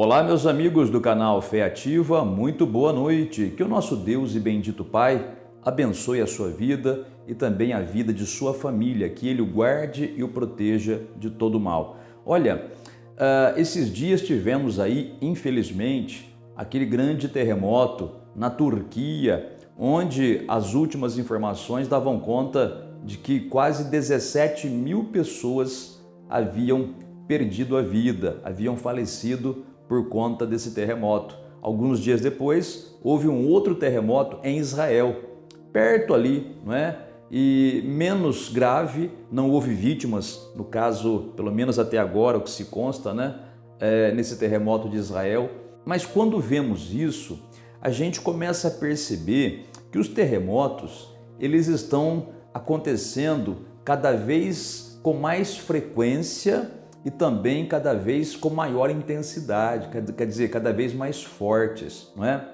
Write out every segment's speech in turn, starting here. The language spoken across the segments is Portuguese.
Olá, meus amigos do canal Fé Ativa, muito boa noite. Que o nosso Deus e bendito Pai abençoe a sua vida e também a vida de sua família, que Ele o guarde e o proteja de todo mal. Olha, esses dias tivemos aí, infelizmente, aquele grande terremoto na Turquia, onde as últimas informações davam conta de que quase 17 mil pessoas haviam perdido a vida, haviam falecido por conta desse terremoto. Alguns dias depois, houve um outro terremoto em Israel, perto ali, não é? E menos grave, não houve vítimas, no caso, pelo menos até agora, o que se consta, né? Nesse terremoto de Israel. Mas quando vemos isso, a gente começa a perceber que os terremotos, eles estão acontecendo cada vez com mais frequência e também cada vez com maior intensidade, quer dizer, cada vez mais fortes, não é?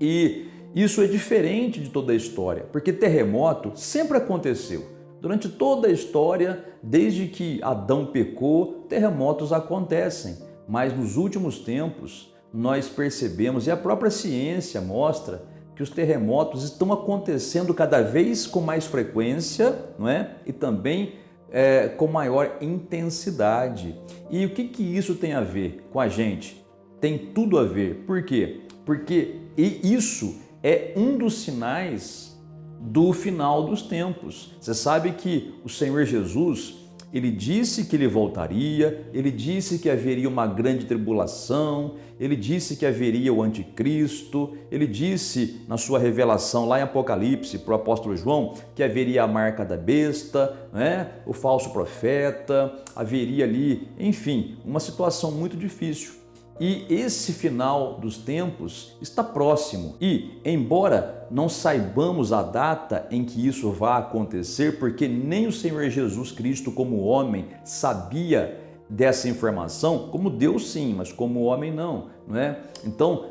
E isso é diferente de toda a história, porque terremoto sempre aconteceu. Durante toda a história, desde que Adão pecou, terremotos acontecem. Mas nos últimos tempos, nós percebemos, e a própria ciência mostra, que os terremotos estão acontecendo cada vez com mais frequência, não é? E também com maior intensidade. E o que isso tem a ver com a gente? Tem tudo a ver. Por quê? Porque isso é um dos sinais do final dos tempos. Você sabe que o Senhor Jesus, ele disse que ele voltaria, ele disse que haveria uma grande tribulação, ele disse que haveria o anticristo, ele disse na sua revelação lá em Apocalipse para o apóstolo João que haveria a marca da besta, né? O falso profeta, haveria ali, enfim, uma situação muito difícil. E esse final dos tempos está próximo e, embora não saibamos a data em que isso vai acontecer, porque nem o Senhor Jesus Cristo como homem sabia dessa informação, como Deus sim, mas como homem não é? Então,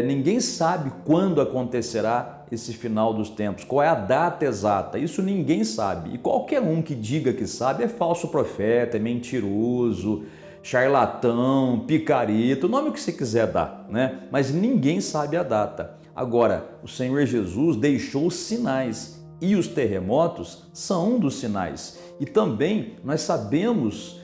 ninguém sabe quando acontecerá esse final dos tempos, qual é a data exata, isso ninguém sabe. E qualquer um que diga que sabe é falso profeta, é mentiroso, charlatão, picareta, o nome que você quiser dar, né? Mas ninguém sabe a data. Agora, o Senhor Jesus deixou sinais e os terremotos são um dos sinais. E também nós sabemos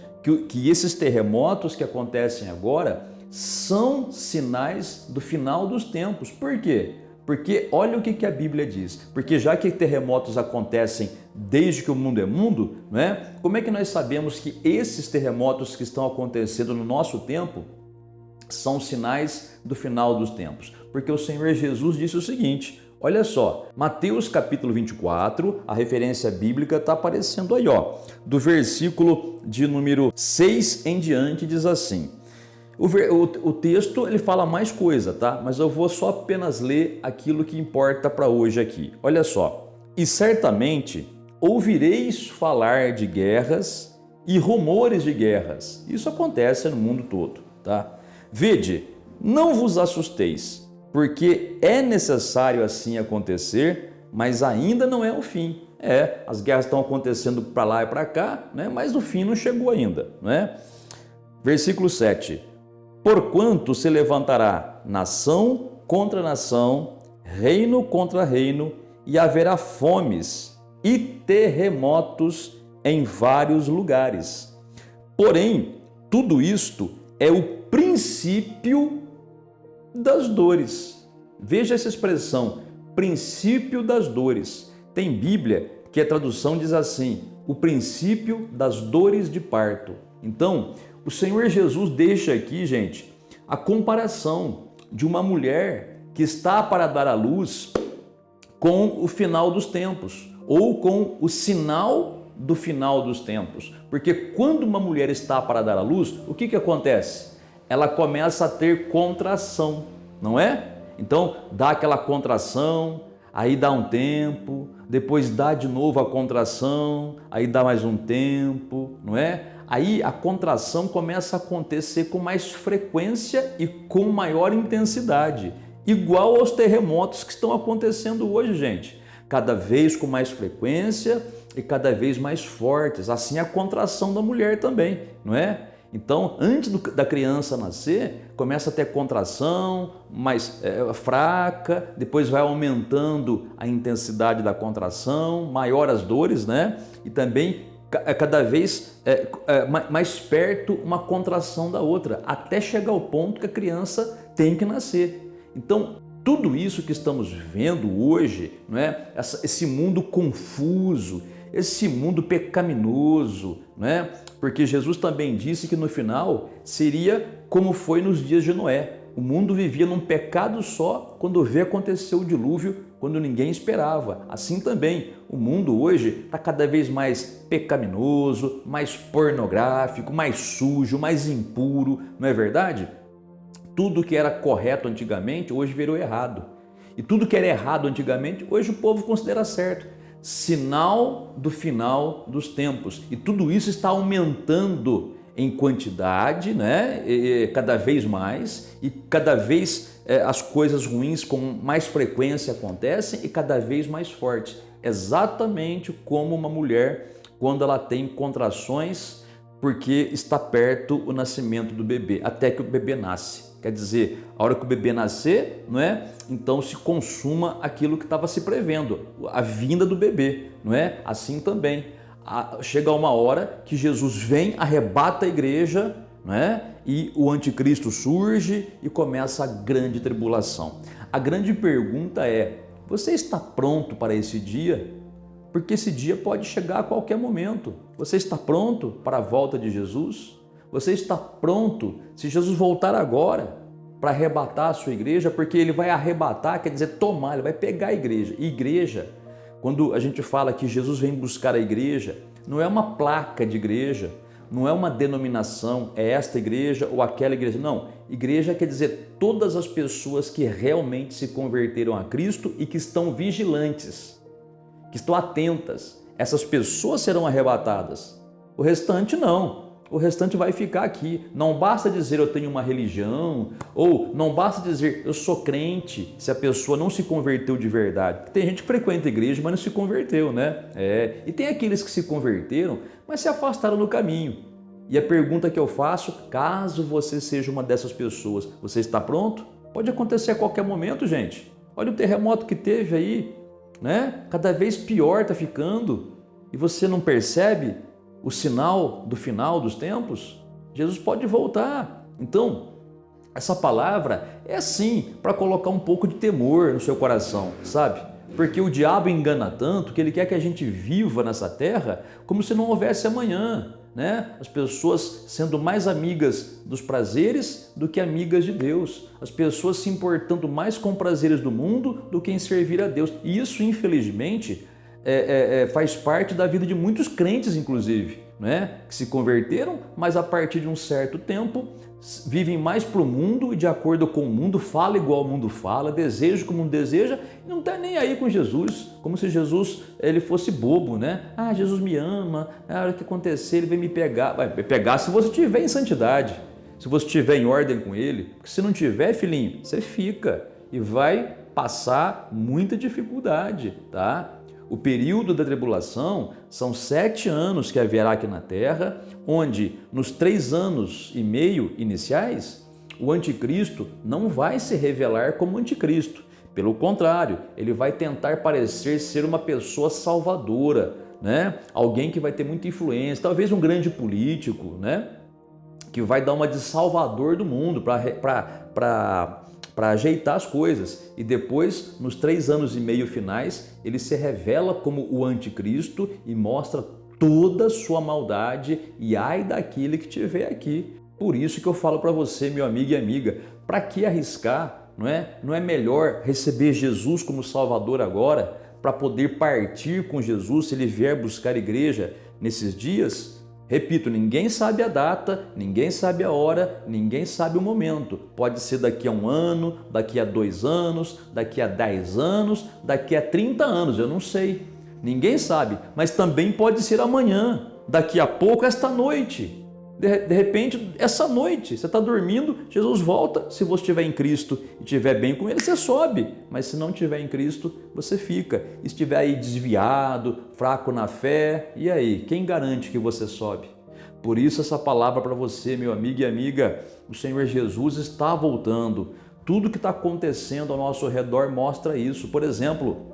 que esses terremotos que acontecem agora são sinais do final dos tempos. Por quê? Porque olha o que a Bíblia diz, porque já que terremotos acontecem desde que o mundo é mundo, né? Como é que nós sabemos que esses terremotos que estão acontecendo no nosso tempo são sinais do final dos tempos? Porque o Senhor Jesus disse o seguinte, olha só, Mateus capítulo 24, a referência bíblica está aparecendo aí, ó, do versículo de número 6 em diante, diz assim. O texto ele fala mais coisa, tá? Mas eu vou só apenas ler aquilo que importa para hoje aqui. Olha só. E certamente ouvireis falar de guerras e rumores de guerras. Isso acontece no mundo todo, tá? Vede, não vos assusteis, porque é necessário assim acontecer, mas ainda não é o fim. As guerras estão acontecendo para lá e para cá, né? Mas o fim não chegou ainda, né? Versículo 7. Porquanto se levantará nação contra nação, reino contra reino, e haverá fomes e terremotos em vários lugares. Porém, tudo isto é o princípio das dores. Veja essa expressão, princípio das dores. Tem Bíblia que a tradução diz assim, o princípio das dores de parto. Então, o Senhor Jesus deixa aqui, gente, a comparação de uma mulher que está para dar à luz com o final dos tempos ou com o sinal do final dos tempos. Porque quando uma mulher está para dar à luz, o que acontece? Ela começa a ter contração, não é? Então, dá aquela contração, aí dá um tempo, depois dá de novo a contração, aí dá mais um tempo, não é? Aí a contração começa a acontecer com mais frequência e com maior intensidade, igual aos terremotos que estão acontecendo hoje, gente. Cada vez com mais frequência e cada vez mais fortes. Assim a contração da mulher também, não é? Então, antes da criança nascer, começa a ter contração mais fraca, depois vai aumentando a intensidade da contração, maior as dores, né? E também cada vez mais perto uma contração da outra, até chegar ao ponto que a criança tem que nascer. Então, tudo isso que estamos vendo hoje, não é? Esse mundo confuso, esse mundo pecaminoso, né? Porque Jesus também disse que no final seria como foi nos dias de Noé. O mundo vivia num pecado só quando aconteceu o dilúvio, quando ninguém esperava. Assim também, o mundo hoje está cada vez mais pecaminoso, mais pornográfico, mais sujo, mais impuro, não é verdade? Tudo que era correto antigamente, hoje virou errado. E tudo que era errado antigamente, hoje o povo considera certo. Sinal do final dos tempos. E tudo isso está aumentando em quantidade, né? Cada vez mais, e cada vez as coisas ruins com mais frequência acontecem e cada vez mais fortes. Exatamente como uma mulher quando ela tem contrações porque está perto o nascimento do bebê, até que o bebê nasce. Quer dizer, a hora que o bebê nascer, não é? Então se consuma aquilo que estava se prevendo, a vinda do bebê, não é? Assim também. Chega uma hora que Jesus vem, arrebata a igreja, não é? E o anticristo surge e começa a grande tribulação. A grande pergunta é: você está pronto para esse dia? Porque esse dia pode chegar a qualquer momento. Você está pronto para a volta de Jesus? Você está pronto se Jesus voltar agora para arrebatar a sua igreja? Porque ele vai arrebatar, quer dizer tomar, ele vai pegar a igreja. E igreja, quando a gente fala que Jesus vem buscar a igreja, não é uma placa de igreja, não é uma denominação, é esta igreja ou aquela igreja. Não, igreja quer dizer todas as pessoas que realmente se converteram a Cristo e que estão vigilantes, que estão atentas. Essas pessoas serão arrebatadas. O restante não. O restante vai ficar aqui. Não basta dizer eu tenho uma religião, ou não basta dizer eu sou crente, se a pessoa não se converteu de verdade. Porque tem gente que frequenta a igreja, mas não se converteu, né? E tem aqueles que se converteram, mas se afastaram do caminho. E a pergunta que eu faço, caso você seja uma dessas pessoas, você está pronto? Pode acontecer a qualquer momento, gente. Olha o terremoto que teve aí, né? Cada vez pior está ficando. E você não percebe o sinal do final dos tempos? Jesus pode voltar. Então, essa palavra é assim, para colocar um pouco de temor no seu coração, sabe? Porque o diabo engana tanto que ele quer que a gente viva nessa terra como se não houvesse amanhã, né? As pessoas sendo mais amigas dos prazeres do que amigas de Deus. As pessoas se importando mais com prazeres do mundo do que em servir a Deus. E isso, infelizmente, faz parte da vida de muitos crentes, inclusive, né? Que se converteram, mas a partir de um certo tempo vivem mais para o mundo e de acordo com o mundo, fala igual o mundo fala, deseja como o mundo deseja e não está nem aí com Jesus, como se Jesus ele fosse bobo, né? Ah, Jesus me ama, a hora que acontecer ele vem me pegar. Vai pegar se você estiver em santidade, se você estiver em ordem com ele, porque se não tiver, filhinho, você fica e vai passar muita dificuldade, tá? O período da tribulação são 7 anos que haverá aqui na terra, onde nos 3 anos e meio iniciais, o anticristo não vai se revelar como anticristo. Pelo contrário, ele vai tentar parecer ser uma pessoa salvadora, né? Alguém que vai ter muita influência, talvez um grande político, né? Que vai dar uma de salvador do mundo para ajeitar as coisas. E depois, nos 3 anos e meio finais, ele se revela como o anticristo e mostra toda a sua maldade e ai daquele que tiver aqui. Por isso que eu falo para você, meu amigo e amiga, para que arriscar? Não é melhor receber Jesus como Salvador agora, para poder partir com Jesus se ele vier buscar a igreja nesses dias? Repito, ninguém sabe a data, ninguém sabe a hora, ninguém sabe o momento. Pode ser daqui a 1 ano, daqui a 2 anos, daqui a 10 anos, daqui a 30 anos, eu não sei. Ninguém sabe, mas também pode ser amanhã, daqui a pouco, esta noite. De repente, essa noite, você está dormindo, Jesus volta, se você estiver em Cristo e estiver bem com Ele, você sobe, mas se não estiver em Cristo, você fica. E estiver aí desviado, fraco na fé, e aí, quem garante que você sobe? Por isso essa palavra para você, meu amigo e amiga, o Senhor Jesus está voltando. Tudo que está acontecendo ao nosso redor mostra isso. Por exemplo,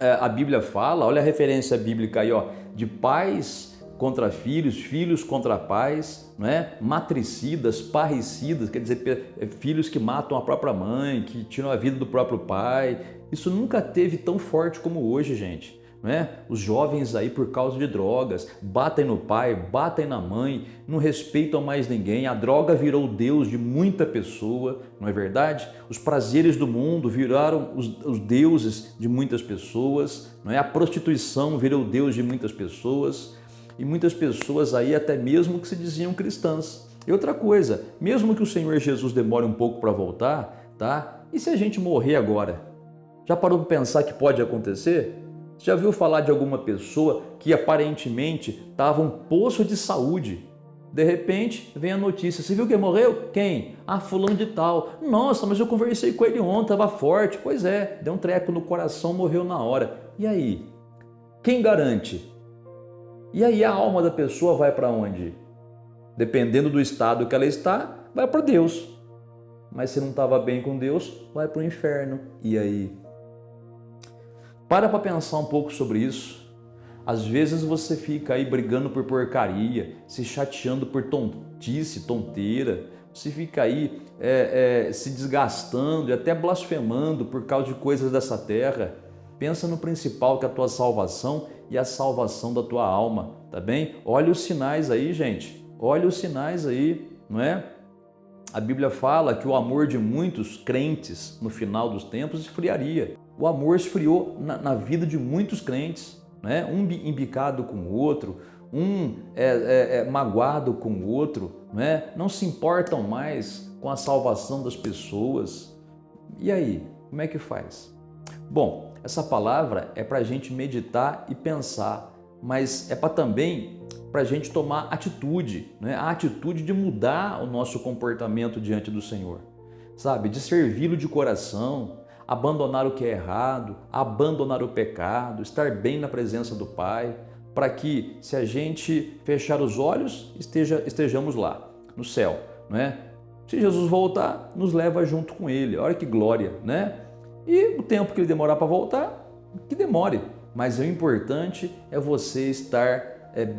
a Bíblia fala, olha a referência bíblica aí, ó, de pais contra filhos, filhos contra pais, não é? Matricidas, parricidas, quer dizer, filhos que matam a própria mãe, que tiram a vida do próprio pai. Isso nunca teve tão forte como hoje, gente. Não é? Os jovens aí, por causa de drogas, batem no pai, batem na mãe, não respeitam mais ninguém. A droga virou o Deus de muita pessoa, não é verdade? Os prazeres do mundo viraram os deuses de muitas pessoas, não é? A prostituição virou o Deus de muitas pessoas. E muitas pessoas aí até mesmo que se diziam cristãs. E outra coisa, mesmo que o Senhor Jesus demore um pouco para voltar, tá? E se a gente morrer agora? Já parou para pensar que pode acontecer? Você já viu falar de alguma pessoa que aparentemente estava um poço de saúde? De repente vem a notícia, você viu quem morreu? Quem? Ah, fulano de tal. Nossa, mas eu conversei com ele ontem, estava forte. Pois é, deu um treco no coração, morreu na hora. E aí? Quem garante? E aí a alma da pessoa vai para onde? Dependendo do estado que ela está, vai para Deus. Mas se não estava bem com Deus, vai para o inferno. E aí? Para pensar um pouco sobre isso. Às vezes você fica aí brigando por porcaria, se chateando por tontice, tonteira. Você fica aí se desgastando e até blasfemando por causa de coisas dessa terra. Pensa no principal, que é a tua salvação e a salvação da tua alma, tá bem? Olha os sinais aí, gente. Olha os sinais aí, não é? A Bíblia fala que o amor de muitos crentes no final dos tempos esfriaria. O amor esfriou na vida de muitos crentes, né? Um embicado com o outro, um magoado com o outro, né? Não se importam mais com a salvação das pessoas. E aí, como é que faz? Bom, essa palavra é para a gente meditar e pensar, mas é também para a gente tomar atitude, né? A atitude de mudar o nosso comportamento diante do Senhor, sabe? De servi-lo de coração, abandonar o que é errado, abandonar o pecado, estar bem na presença do Pai, para que, se a gente fechar os olhos, estejamos lá, no céu, né? Se Jesus voltar, nos leva junto com Ele. Olha que glória, né? E o tempo que Ele demorar para voltar, que demore. Mas o importante é você estar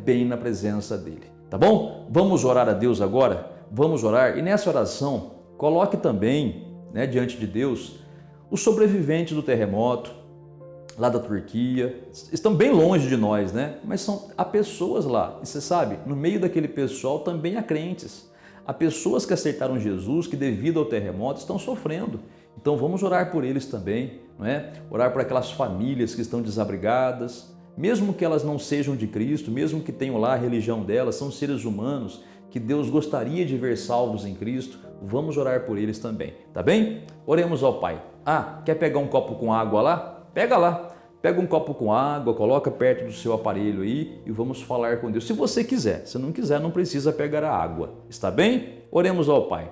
bem na presença dEle, tá bom? Vamos orar a Deus agora? Vamos orar. E nessa oração, coloque também, né, diante de Deus, os sobreviventes do terremoto, lá da Turquia, estão bem longe de nós, né? Mas há pessoas lá, e você sabe, no meio daquele pessoal também há crentes. Há pessoas que aceitaram Jesus, que devido ao terremoto estão sofrendo. Então vamos orar por eles também, não é? Orar por aquelas famílias que estão desabrigadas, mesmo que elas não sejam de Cristo, mesmo que tenham lá a religião delas, são seres humanos que Deus gostaria de ver salvos em Cristo. Vamos orar por eles também, tá bem? Oremos ao Pai. Ah, quer pegar um copo com água lá? Pega lá. Pega um copo com água, coloca perto do seu aparelho aí e vamos falar com Deus. Se você quiser, se não quiser, não precisa pegar a água. Está bem? Oremos ao Pai.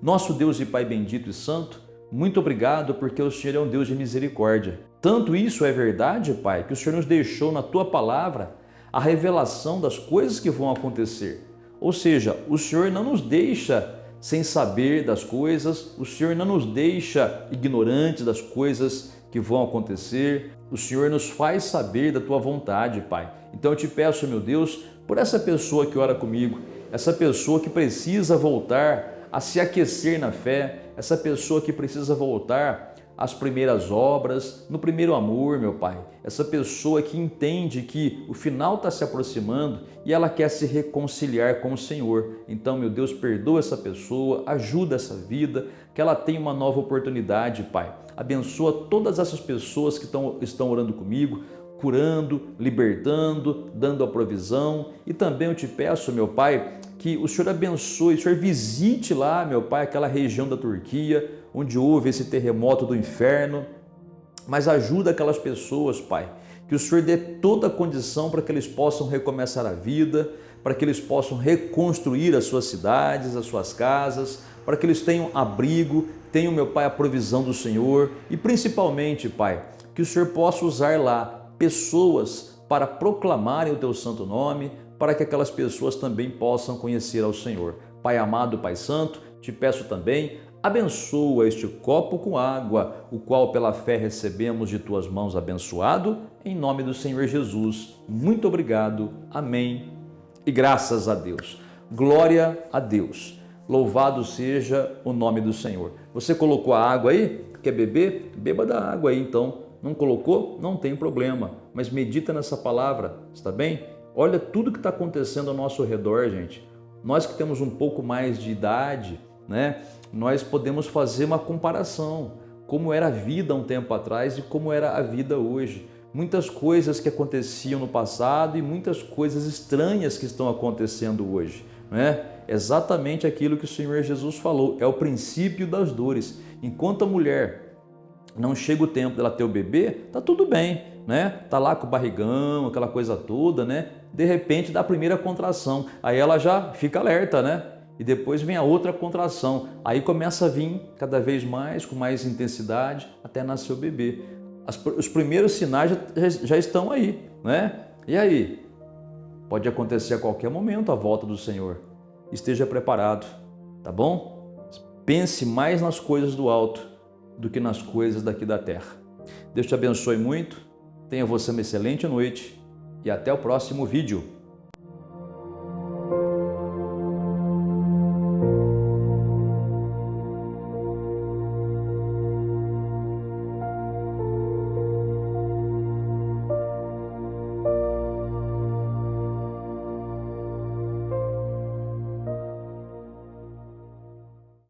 Nosso Deus e Pai bendito e santo, muito obrigado porque o Senhor é um Deus de misericórdia. Tanto isso é verdade, Pai, que o Senhor nos deixou na Tua palavra a revelação das coisas que vão acontecer. Ou seja, o Senhor não nos deixa sem saber das coisas, o Senhor não nos deixa ignorantes das coisas que vão acontecer, o Senhor nos faz saber da Tua vontade, Pai. Então eu te peço, meu Deus, por essa pessoa que ora comigo, essa pessoa que precisa voltar a se aquecer na fé, essa pessoa que precisa voltar às primeiras obras, no primeiro amor, meu Pai. Essa pessoa que entende que o final está se aproximando e ela quer se reconciliar com o Senhor. Então, meu Deus, perdoa essa pessoa, ajuda essa vida, que ela tenha uma nova oportunidade, Pai. Abençoa todas essas pessoas que estão orando comigo, curando, libertando, dando a provisão. E também eu te peço, meu Pai, que o Senhor abençoe, o Senhor visite lá, meu Pai, aquela região da Turquia, onde houve esse terremoto do inferno, mas ajuda aquelas pessoas, Pai, que o Senhor dê toda a condição para que eles possam recomeçar a vida, para que eles possam reconstruir as suas cidades, as suas casas, para que eles tenham abrigo, tenham, meu Pai, a provisão do Senhor e principalmente, Pai, que o Senhor possa usar lá pessoas para proclamarem o Teu santo nome, para que aquelas pessoas também possam conhecer ao Senhor. Pai amado, Pai santo, te peço também, abençoa este copo com água, o qual pela fé recebemos de tuas mãos abençoado, em nome do Senhor Jesus. Muito obrigado. Amém. E graças a Deus. Glória a Deus. Louvado seja o nome do Senhor. Você colocou a água aí? Quer beber? Beba da água aí então. Não colocou? Não tem problema. Mas medita nessa palavra, está bem? Olha tudo que está acontecendo ao nosso redor, gente. Nós que temos um pouco mais de idade, né? Nós podemos fazer uma comparação. Como era a vida um tempo atrás e como era a vida hoje. Muitas coisas que aconteciam no passado e muitas coisas estranhas que estão acontecendo hoje, né? Exatamente aquilo que o Senhor Jesus falou, é o princípio das dores. Enquanto a mulher não chega o tempo dela ter o bebê, tá tudo bem, né? Tá lá com o barrigão, aquela coisa toda, né? De repente dá a primeira contração, aí ela já fica alerta, né? E depois vem a outra contração, aí começa a vir cada vez mais, com mais intensidade, até nascer o bebê. Os primeiros sinais já estão aí, né? E aí? Pode acontecer a qualquer momento a volta do Senhor. Esteja preparado, tá bom? Pense mais nas coisas do alto do que nas coisas daqui da terra. Deus te abençoe muito, tenha você uma excelente noite e até o próximo vídeo.